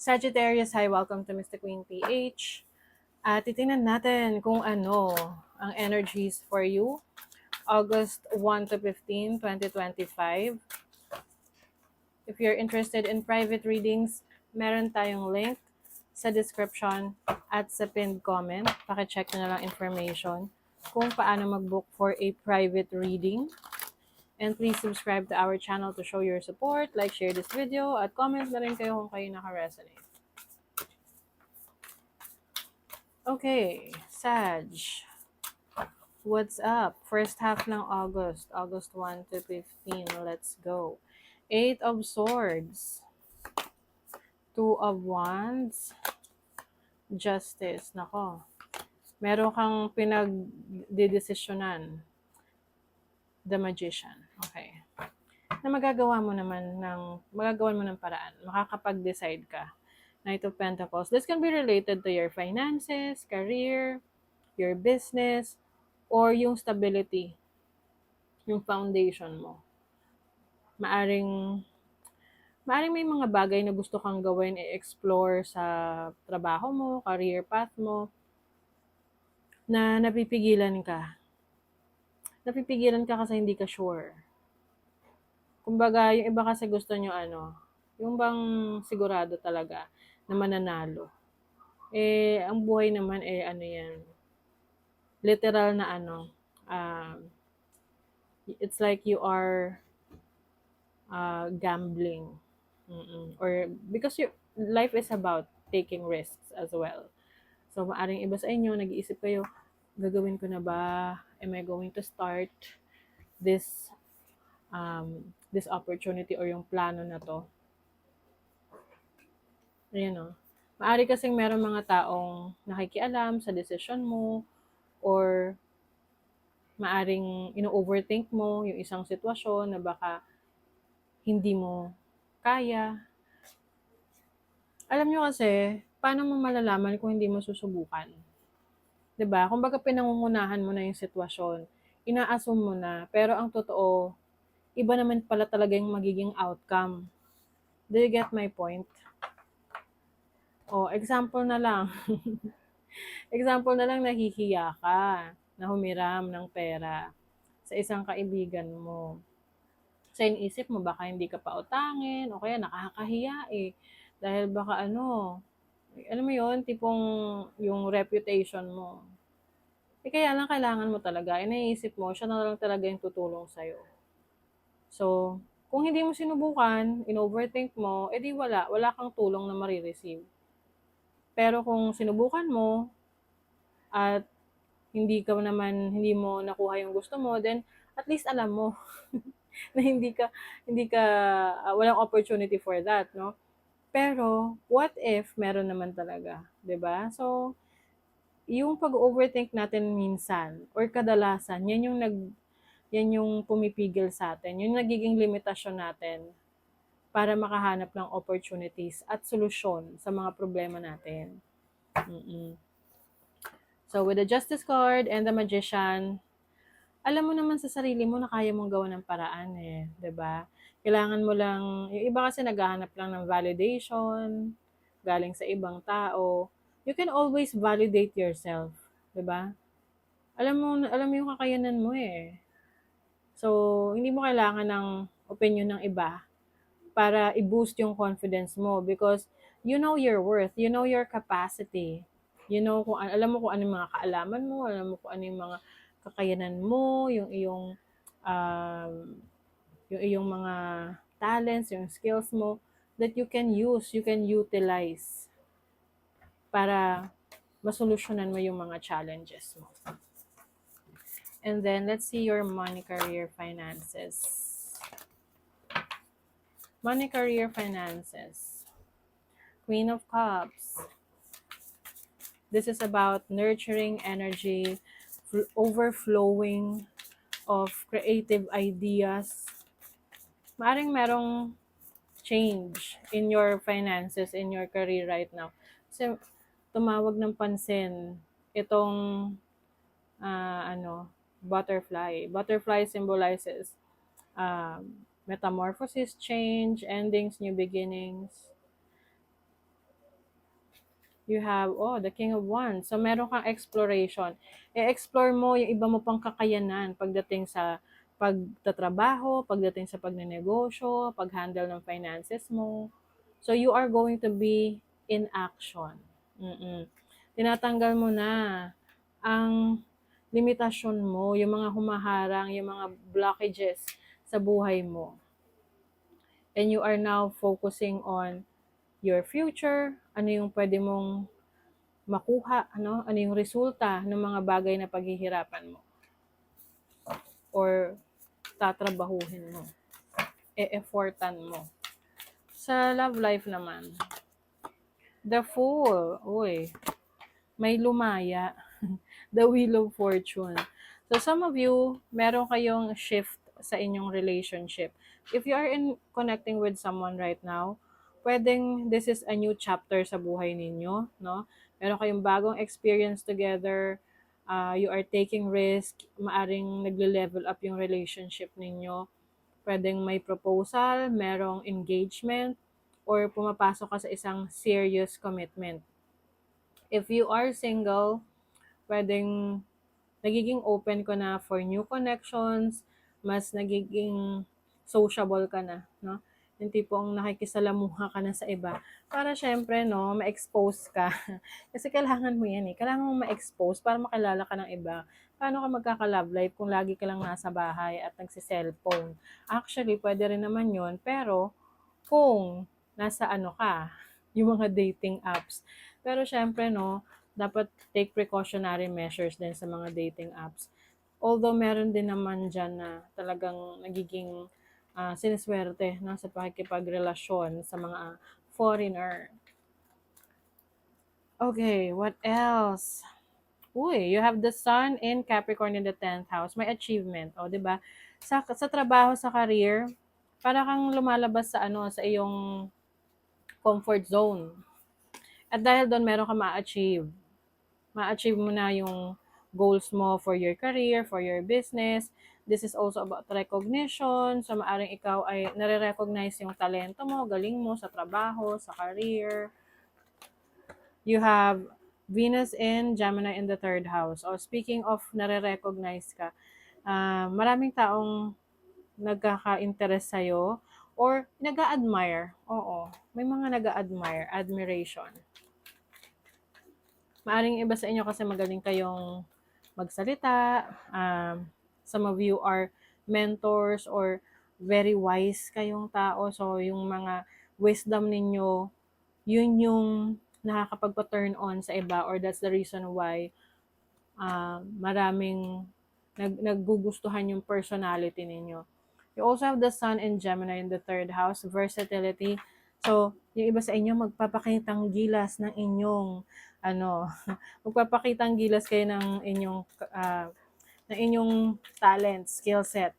Sagittarius, hi, welcome to Mr. Queen PH. At titingnan natin kung ano ang energies for you. August 1 to 15, 2025. If you're interested in private readings, meron tayong link sa description at sa pinned comment. Pakicheck na lang information kung paano mag-book for a private reading. And please subscribe to our channel to show your support, like, share this video, at comment na rin kayo kung kayo naka-resonate. Okay, Sag. What's up? First half ng August. August 1 to 15. Let's go. 8 of Swords. 2 of Wands. Justice. Nako. Meron kang pinagdidesisyonan. The Magician. Okay. Na magagawan mo ng paraan. Makakapag-decide ka. Knight of Pentacles. This can be related to your finances, career, your business, or yung stability, yung foundation mo. Maaring may mga bagay na gusto kang gawin, i-explore sa trabaho mo, career path mo, na napipigilan ka. Napipigilan ka kasi hindi ka sure. Kumbaga, yung iba kasi gusto nyo yung bang sigurado talaga na mananalo. Ang buhay naman yan, literal na it's like you are gambling. Or because life is about taking risks as well. So, maaring iba sa inyo, nag-iisip kayo, gagawin ko na ba? Am I going to start this this opportunity or yung plano na to? Ayan o. Maari kasing meron mga taong nakikialam sa decision mo, or maaring ino-overthink mo yung isang sitwasyon na baka hindi mo kaya. Alam nyo kasi, paano mo malalaman kung hindi mo susubukan? 'Di ba? Kumbaga pinangungunahan mo na yung sitwasyon, ina-assume mo na, pero ang totoo, iba naman pala talaga yung magiging outcome. Do you get my point? Example na lang. Example na lang, nahihiya ka na humiram ng pera sa isang kaibigan mo. Sa isip mo, baka hindi ka pa utangin, o kaya nakakahiya dahil baka alam mo yon, tipong yung reputation mo. Kaya lang kailangan mo talaga, naiisip mo, siya na lang talaga yung tutulong sa'yo. So, kung hindi mo sinubukan, in-overthink mo, edi wala kang tulong na marireceive. Pero kung sinubukan mo, at hindi mo nakuha yung gusto mo, then at least alam mo na walang opportunity for that, no? Pero, what if meron naman talaga, 'di ba? So, yung pag-overthink natin minsan or kadalasan, yan yung pumipigil sa atin. Yung nagiging limitasyon natin para makahanap ng opportunities at solusyon sa mga problema natin. So, with the Justice card and the Magician, alam mo naman sa sarili mo na kaya mong gawa ng paraan 'di ba? Kailangan mo lang, yung iba kasi naghahanap lang ng validation galing sa ibang tao. You can always validate yourself, 'di ba? Alam mo yung kakayanan mo So, hindi mo kailangan ng opinion ng iba para i-boost yung confidence mo, because you know your worth, you know your capacity. You know alam mo kung ano yung mga kaalaman mo, alam mo kung ano yung mga kakayanan mo, um, yung iyong mga talents, yung skills mo that you can utilize para masolusyonan mo yung mga challenges mo. And then, let's see your money, career, finances. Money, career, finances. Queen of Cups. This is about nurturing energy, overflowing of creative ideas. Maaring merong change in your finances, in your career right now. Kasi tumawag ng pansin itong butterfly. Butterfly symbolizes metamorphosis, change, endings, new beginnings. You have, the King of Wands. So, meron kang exploration. I-explore mo yung iba mo pang kakayanan pagdating sa pagtatrabaho, pagdating sa pagnenegosyo, pag-handle ng finances mo. So, you are going to be in action. Mm-mm. Tinatanggal mo na ang limitasyon mo, yung mga humaharang, yung mga blockages sa buhay mo. And you are now focusing on your future, ano yung pwede mong makuha, ano yung resulta ng mga bagay na paghihirapan mo or tatrabahuhin mo, e-effortan mo. Sa love life naman, the Fool, may lumaya. The Wheel of Fortune. So some of you, meron kayong shift sa inyong relationship. If you are connecting with someone right now, pwedeng this is a new chapter sa buhay ninyo, no? Meron kayong bagong experience together, you are taking risk, maaring nagle-level up yung relationship ninyo. Pwedeng may proposal, merong engagement, or pumapasok ka sa isang serious commitment. If you are single, pwedeng nagiging open ka na for new connections, mas nagiging sociable ka na, no? Yung tipong nakikisalamuha ka na sa iba. Para syempre, no, ma-expose ka. Kasi kailangan mo yan eh. Kailangan mo ma-expose para makilala ka ng iba. Paano ka magkaka-love life kung lagi ka lang nasa bahay at nagsi-cellphone? Actually, pwede rin naman yun. Pero, kung nasa ano ka, yung mga dating apps. Pero syempre, no, dapat take precautionary measures din sa mga dating apps. Although meron din naman dyan na talagang nagiging siniswerte no, sa pakikipagrelasyon sa mga foreigner. Okay, what else? You have the Sun in Capricorn in the 10th house. May achievement, di ba? Sa trabaho, sa career, para kang lumalabas sa sa iyong comfort zone. At dahil doon meron ka ma-achieve. Ma-achieve mo na yung goals mo for your career, for your business. This is also about recognition. So, maaring ikaw ay nare-recognize yung talento mo, galing mo sa trabaho, sa career. You have Venus in Gemini in the 3rd house. Speaking of nare-recognize ka, maraming taong nagkaka-interest sa'yo or nag-a-admire. May mga nag-a-admire, admiration. Maaring iba sa inyo kasi magaling kayong magsalita. Some of you are mentors or very wise kayong tao. So, yung mga wisdom ninyo, yun yung nakakapagpa-turn on sa iba or that's the reason why maraming naggugustuhan yung personality ninyo. You also have the Sun and Gemini in the 3rd house, versatility. So, yung iba sa inyo magpapakitang gilas ng inyong magpapakitang gilas kayo ng inyong talent, skill set.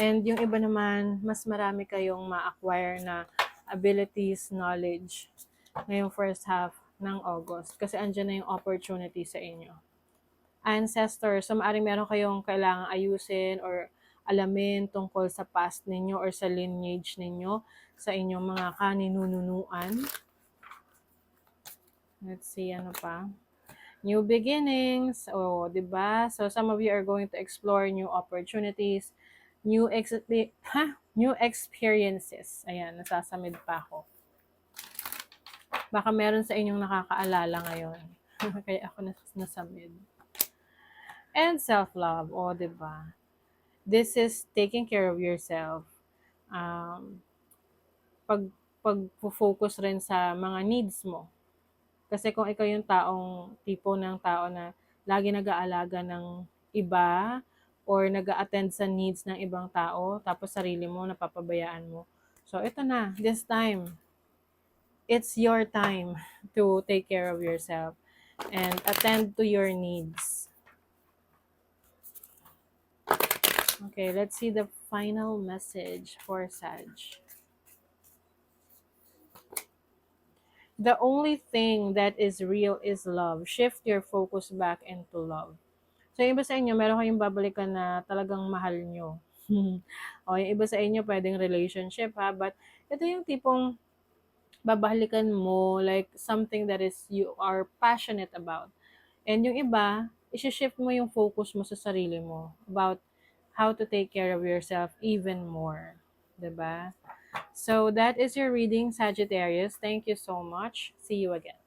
And yung iba naman, mas marami kayong ma-acquire na abilities, knowledge ngayong first half ng August. Kasi andyan na yung opportunity sa inyo. Ancestors, so maaring meron kayong kailangang ayusin or alamin tungkol sa past ninyo or sa lineage ninyo, sa inyong mga kaninununuan. Let's see, ano pa? New beginnings, diba? So, some of you are going to explore new opportunities, new experiences. Ayan, nasasamid pa ako. Baka meron sa inyong nakakaalala ngayon. Kaya ako nasamid. And self-love, diba? This is taking care of yourself. Pag-focus rin sa mga needs mo. Kasi kung ikaw yung tipo ng tao na lagi nag-aalaga ng iba or nag-a-attend sa needs ng ibang tao, tapos sarili mo, napapabayaan mo. So, ito na, this time, it's your time to take care of yourself and attend to your needs. Okay, let's see the final message for Sag. The only thing that is real is love. Shift your focus back into love. So, yung iba sa inyo, meron kayong babalikan na talagang mahal nyo. Yung iba sa inyo, pwedeng relationship, ha? But, ito yung tipong babalikan mo, like something that is you are passionate about. And yung iba, isi-shift mo yung focus mo sa sarili mo about how to take care of yourself even more. 'Di ba? So that is your reading, Sagittarius. Thank you so much. See you again.